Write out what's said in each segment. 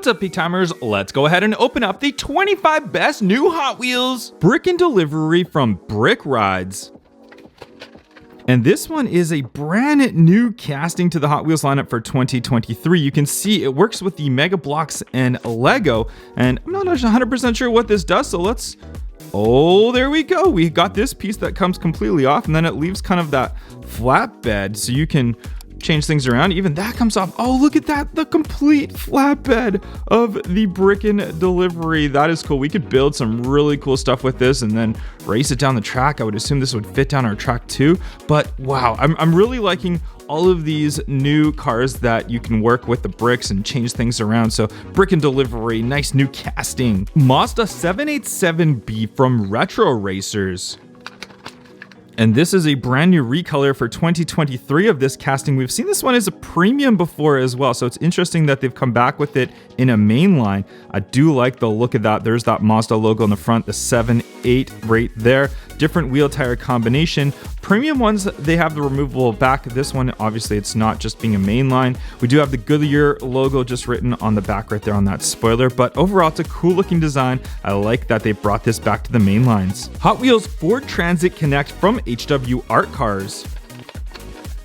What's up, peak timers? Let's go ahead and open up the 25 best new Hot Wheels Bricken Delivery from Brick Rides. And this one is a brand new casting to the Hot Wheels lineup for 2023. You can see it works with the Mega Bloks and Lego, and I'm not 100% sure what this does, so let's... Oh, there we go. We got this piece that comes completely off, and then it leaves kind of that flatbed, so you can change things around. Even that comes off. Oh, look at that, the complete flatbed of the Bricken Delivery. That is cool. We could build some really cool stuff with this and then race it down the track. I would assume this would fit down our track too, but wow, I'm really liking all of these new cars that you can work with the bricks and change things around. So Bricken Delivery, nice new casting. Mazda 787B from Retro Racers. And this is a brand new recolor for 2023 of this casting. We've seen this one as a premium before as well, so it's interesting that they've come back with it in a mainline. I do like the look of that. There's that Mazda logo in the front, the 7.8 right there. Different wheel tire combination. Premium ones, they have the removable back. This one, obviously, it's not just being a mainline. We do have the Goodyear logo just written on the back right there on that spoiler, but overall, it's a cool looking design. I like that they brought this back to the main lines. Hot Wheels Ford Transit Connect from HW Art Cars.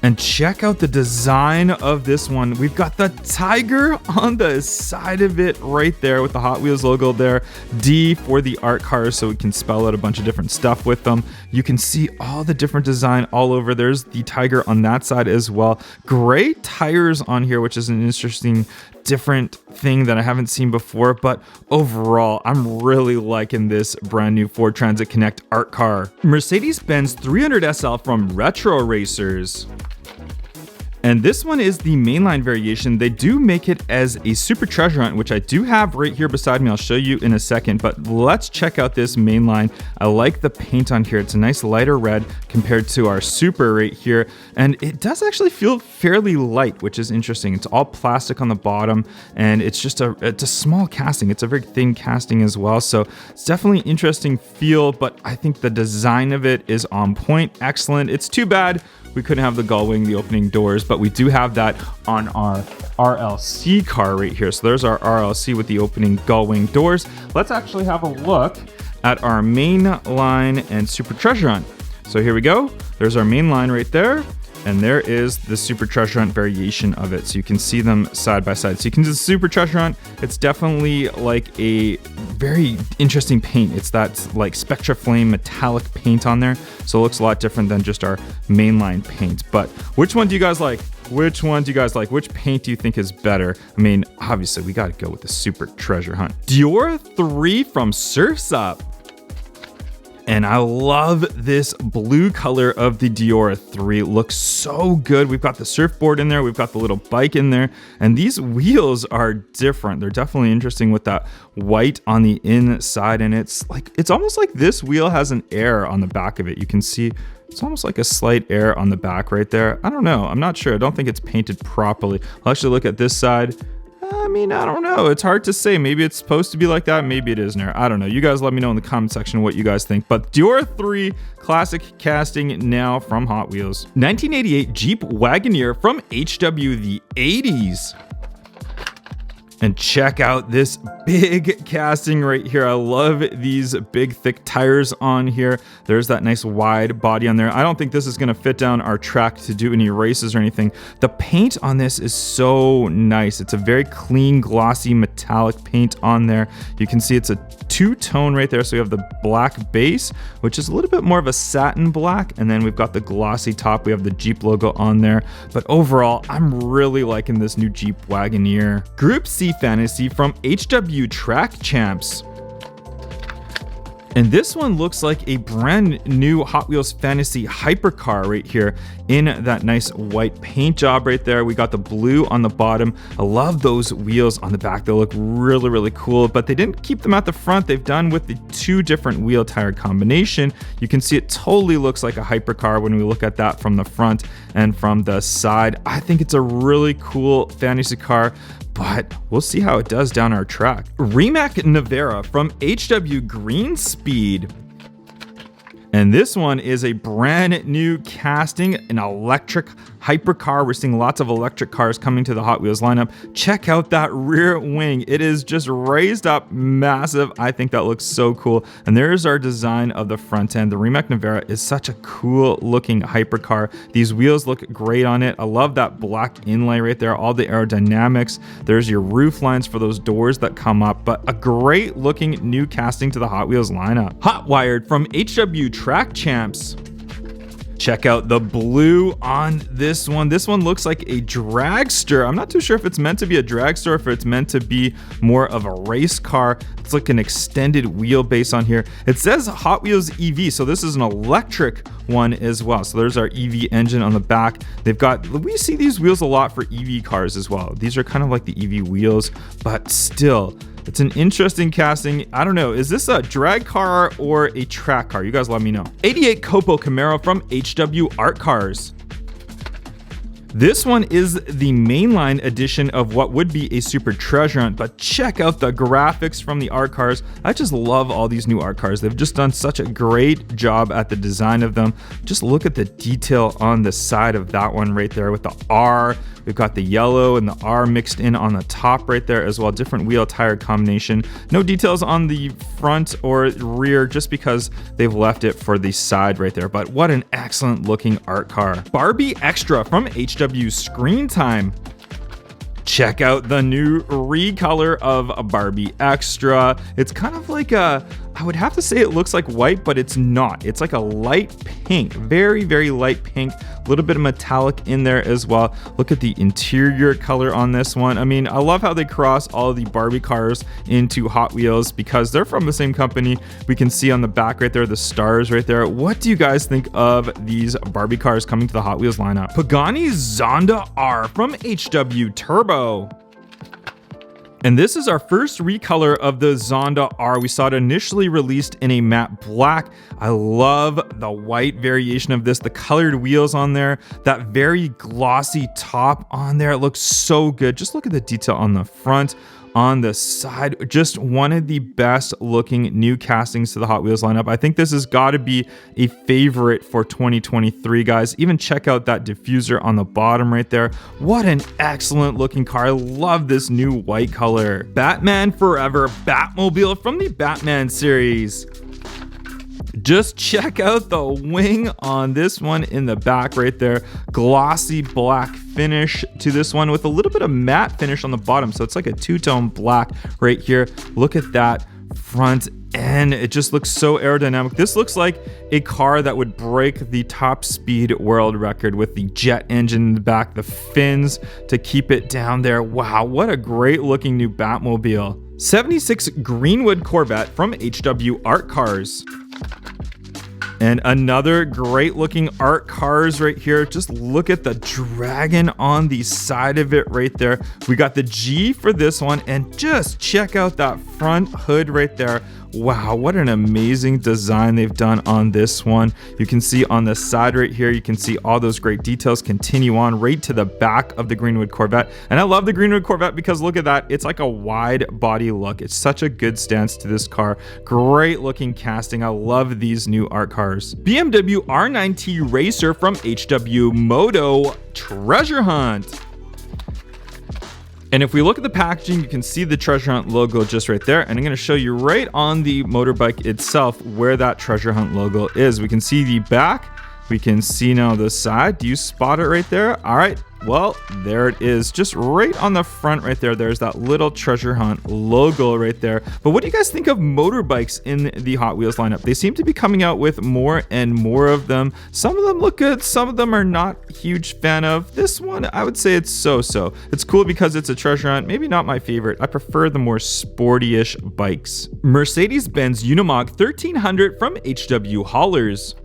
And check out the design of this one. We've got the tiger on the side of it right there with the Hot Wheels logo there. D for the art cars, so we can spell out a bunch of different stuff with them. You can see all the different design all over. There's the tiger on that side as well. Gray tires on here, which is an interesting different thing that I haven't seen before, but overall, I'm really liking this brand new Ford Transit Connect art car. Mercedes-Benz 300 SL from Retro Racers. And this one is the mainline variation. They do make it as a super treasure hunt, which I do have right here beside me. I'll show you in a second, but let's check out this mainline. I like the paint on here. It's a nice lighter red compared to our super right here. And it does actually feel fairly light, which is interesting. It's all plastic on the bottom, and it's a small casting. It's a very thin casting as well. So it's definitely an interesting feel, but I think the design of it is on point. Excellent. It's too bad we couldn't have the gull wing, the opening doors, but we do have that on our RLC car right here. So there's our RLC with the opening gull wing doors. Let's actually have a look at our main line and super treasure hunt. So here we go. There's our main line right there. And there is the Super Treasure Hunt variation of it. So you can see them side by side. So you can do the Super Treasure Hunt. It's definitely like a very interesting paint. It's that like Spectra Flame metallic paint on there. So it looks a lot different than just our mainline paint. But which one do you guys like? Which one do you guys like? Which paint do you think is better? I mean, obviously we got to go with the Super Treasure Hunt. Dior 3 from Surf's Up. And I love this blue color of the Dior 3. It looks so good. We've got the surfboard in there. We've got the little bike in there. And these wheels are different. They're definitely interesting with that white on the inside. And it's almost like this wheel has an air on the back of it. You can see it's almost like a slight air on the back right there. I don't know. I'm not sure. I don't think it's painted properly. I'll actually look at this side. I mean, I don't know. It's hard to say. Maybe it's supposed to be like that. Maybe it isn't there. I don't know. You guys let me know in the comment section what you guys think. But Dior 3 classic casting now from Hot Wheels. 1988 Jeep Wagoneer from HW the 80s. And check out this big casting right here. I love these big, thick tires on here. There's that nice wide body on there. I don't think this is gonna fit down our track to do any races or anything. The paint on this is so nice. It's a very clean, glossy, metallic paint on there. You can see it's a two-tone right there. So we have the black base, which is a little bit more of a satin black. And then we've got the glossy top. We have the Jeep logo on there. But overall, I'm really liking this new Jeep Wagoneer. Group C Fantasy from HW Track Champs. And this one looks like a brand new Hot Wheels Fantasy hypercar right here in that nice white paint job right there. We got the blue on the bottom. I love those wheels on the back. They look really, really cool, but they didn't keep them at the front. They've done with the two different wheel tire combination. You can see it totally looks like a hypercar when we look at that from the front and from the side. I think it's a really cool fantasy car, but we'll see how it does down our track. Rimac Nivera from HW Green Speed. And this one is a brand new casting, an electric hypercar. We're seeing lots of electric cars coming to the Hot Wheels lineup. Check out that rear wing. It is just raised up massive. I think that looks so cool. And there's our design of the front end. The Rimac Nivera is such a cool looking hypercar. These wheels look great on it. I love that black inlay right there, all the aerodynamics. There's your roof lines for those doors that come up, but a great looking new casting to the Hot Wheels lineup. Hotwired from HW Track Champs. Check out the blue on this one. This one looks like a dragster. I'm not too sure if it's meant to be a dragster or if it's meant to be more of a race car. It's like an extended wheelbase on here. It says Hot Wheels EV, so this is an electric one as well. So there's our EV engine on the back. We see these wheels a lot for EV cars as well. These are kind of like the EV wheels, but still, it's an interesting casting. I don't know, is this a drag car or a track car? You guys let me know. 88 COPO Camaro from HW Art Cars. This one is the mainline edition of what would be a super treasure hunt, but check out the graphics from the art cars. I just love all these new art cars. They've just done such a great job at the design of them. Just look at the detail on the side of that one right there with the R. We've got the yellow and the R mixed in on the top right there as well. Different wheel tire combination. No details on the front or rear just because they've left it for the side right there. But what an excellent looking art car. Barbie Extra from HW Screen Time. Check out the new recolor of Barbie Extra. It's kind of like I would have to say it looks like white, but it's not. It's like a light pink, very, very light pink, a little bit of metallic in there as well. Look at the interior color on this one. I mean, I love how they cross all of the Barbie cars into Hot Wheels because they're from the same company. We can see on the back right there, the stars right there. What do you guys think of these Barbie cars coming to the Hot Wheels lineup? Pagani Zonada R from HW Turbo. And this is our first recolor of the Zonda R. We saw it initially released in a matte black. I love the white variation of this, the colored wheels on there, that very glossy top on there. It looks so good. Just look at the detail on the front, on the side. Just one of the best looking new castings to the Hot Wheels lineup. I think this has got to be a favorite for 2023, guys. Even check out that diffuser on the bottom right there. What an excellent looking car. I love this new white color. Batman Forever Batmobile from the Batman series. Just check out the wing on this one in the back right there. Glossy black finish to this one with a little bit of matte finish on the bottom. So it's like a two-tone black right here. Look at that front end. It just looks so aerodynamic. This looks like a car that would break the top speed world record with the jet engine in the back, the fins to keep it down there. Wow, what a great looking new Batmobile. 76 Greenwood Corvette from HW Art Cars. And another great looking art cars right here. Just look at the dragon on the side of it right there. We got the G for this one, and just check out that front hood right there. Wow, what an amazing design they've done on this one. You can see on the side right here, you can see all those great details continue on right to the back of the Greenwood Corvette. And I love the Greenwood Corvette because look at that. It's like a wide body look. It's such a good stance to this car. Great looking casting. I love these new art cars. BMW R9T Racer from HW Moto Treasure Hunt. And if we look at the packaging, you can see the Treasure Hunt logo just right there. And I'm going to show you right on the motorbike itself where that Treasure Hunt logo is. We can see the back. We can see now the side. Do you spot it right there? All right. Well, there it is. Just right on the front right there. There's that little Treasure Hunt logo right there. But what do you guys think of motorbikes in the Hot Wheels lineup? They seem to be coming out with more and more of them. Some of them look good. Some of them are not a huge fan of. This one, I would say it's so-so. It's cool because it's a Treasure Hunt. Maybe not my favorite. I prefer the more sporty-ish bikes. Mercedes-Benz Unimog 1300 from HW Haulers.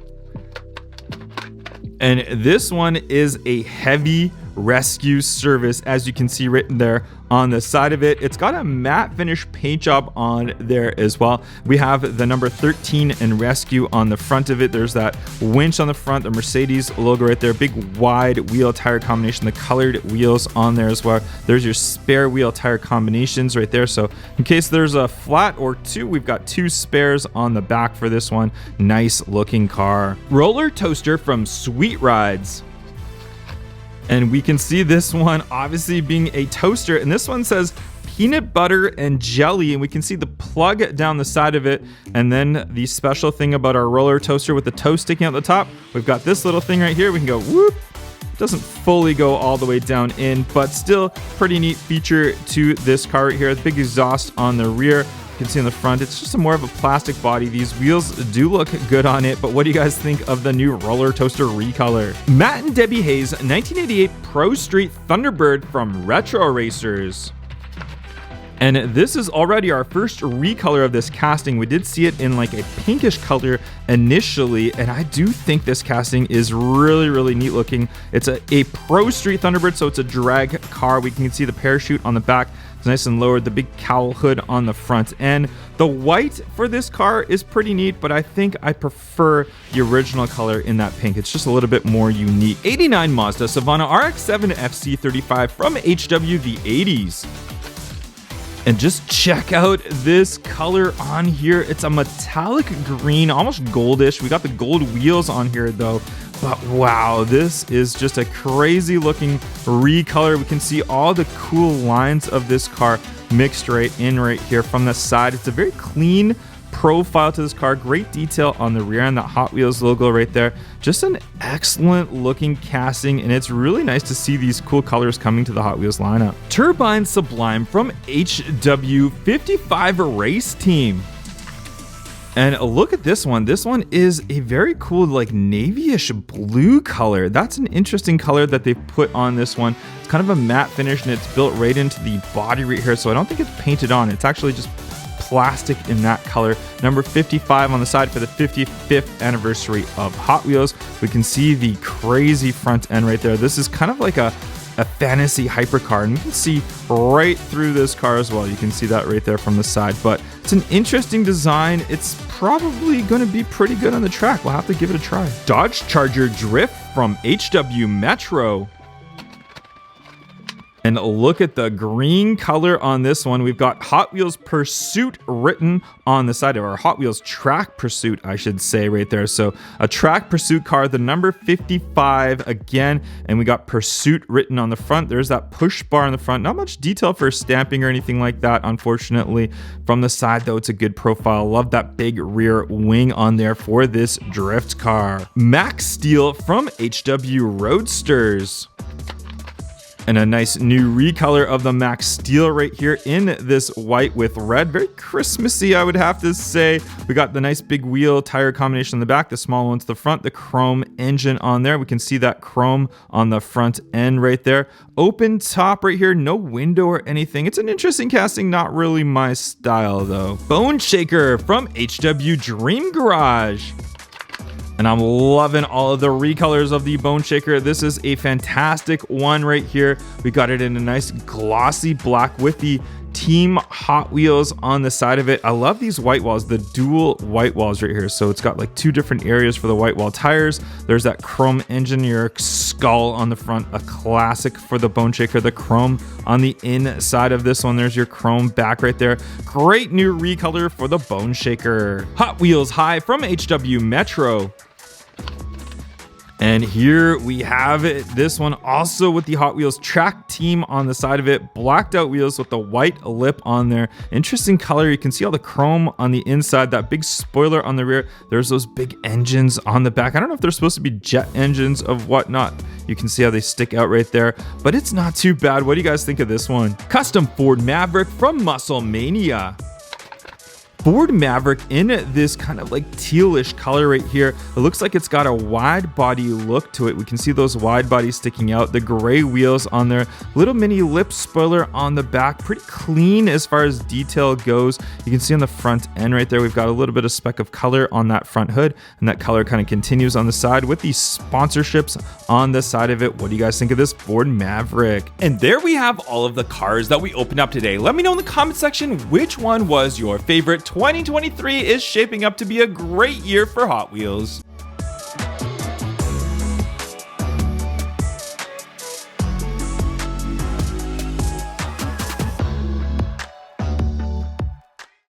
And this one is a heavy rescue service, as you can see written there on the side of it. It's got a matte finish paint job on there as well. We have the number 13 and rescue on the front of it. There's that winch on the front, the Mercedes logo right there, big wide wheel tire combination, the colored wheels on there as well. There's your spare wheel tire combinations right there. So in case there's a flat or two, we've got two spares on the back for this one. Nice looking car. Roller Toaster from Sweet Rides. And we can see this one obviously being a toaster, and this one says peanut butter and jelly, and we can see the plug down the side of it. And then the special thing about our roller toaster with the toe sticking out the top, we've got this little thing right here. We can go whoop. Doesn't fully go all the way down in, but still pretty neat feature to this car right here. The big exhaust on the rear. You can see on the front, it's just more of a plastic body. These wheels do look good on it, but what do you guys think of the new roller toaster recolor? Matt and Debbie Hayes 1988 Pro Street Thunderbird from Retro Racers. And this is already our first recolor of this casting. We did see it in like a pinkish color initially, and I do think this casting is really, really neat looking. It's a Pro Street Thunderbird, so it's a drag car. We can see the parachute on the back. It's nice and lowered, the big cowl hood on the front. And the white for this car is pretty neat, but I think I prefer the original color in that pink. It's just a little bit more unique. 89 Mazda Savannah RX-7 FC35 from HW the 80s. And just check out this color on here. It's a metallic green, almost goldish. We got the gold wheels on here though. But wow, this is just a crazy looking recolor. We can see all the cool lines of this car mixed right in right here from the side. It's a very clean profile to this car. Great detail on the rear end, that Hot Wheels logo right there. Just an excellent looking casting, and it's really nice to see these cool colors coming to the Hot Wheels lineup. Turbine Sublime from HW55 Race Team. And look at this one. This one is a very cool, like navy-ish blue color. That's an interesting color that they've put on this one. It's kind of a matte finish, and it's built right into the body right here. So I don't think it's painted on. It's actually just plastic in that color. Number 55 on the side for the 55th anniversary of Hot Wheels. We can see the crazy front end right there. This is kind of like a fantasy hypercar, and you can see right through this car as well. You can see that right there from the side, but it's an interesting design. It's probably going to be pretty good on the track. We'll have to give it a try. Dodge Charger Drift from HW Metro. And look at the green color on this one. We've got Hot Wheels Pursuit written on the side of our Hot Wheels Track Pursuit, I should say right there. So a Track Pursuit car, the number 55 again, and we got Pursuit written on the front. There's that push bar on the front. Not much detail for stamping or anything like that, unfortunately. From the side though, it's a good profile. Love that big rear wing on there for this drift car. Max Steel from HW Roadsters. And a nice new recolor of the Max Steel right here in this white with red. Very Christmassy, I would have to say. We got the nice big wheel tire combination in the back, the small one to the front, the chrome engine on there. We can see that chrome on the front end right there. Open top right here, no window or anything. It's an interesting casting, not really my style though. Bone Shaker from HW Dream Garage. And I'm loving all of the recolors of the Bone Shaker. This is a fantastic one right here. We got it in a nice glossy black with the Team Hot Wheels on the side of it. I love these white walls, the dual white walls right here. So it's got like two different areas for the white wall tires. There's that chrome engineer skull on the front, a classic for the Bone Shaker. The chrome on the inside of this one. There's your chrome back right there. Great new recolor for the Bone Shaker. Hot Wheels High from HW Metro. And here we have it. This one also with the Hot Wheels Track Team on the side of it. Blacked out wheels with the white lip on there. Interesting color. You can see all the chrome on the inside. That big spoiler on the rear. There's those big engines on the back. I don't know if they're supposed to be jet engines of whatnot. You can see how they stick out right there. But it's not too bad. What do you guys think of this one? Custom Ford Maverick from Muscle Mania. Ford Maverick in this kind of like tealish color right here. It looks like it's got a wide body look to it. We can see those wide bodies sticking out, the gray wheels on there, little mini lip spoiler on the back, pretty clean as far as detail goes. You can see on the front end right there, we've got a little bit of speck of color on that front hood, and that color kind of continues on the side with these sponsorships on the side of it. What do you guys think of this Ford Maverick? And there we have all of the cars that we opened up today. Let me know in the comment section which one was your favorite. 2023 is shaping up to be a great year for Hot Wheels.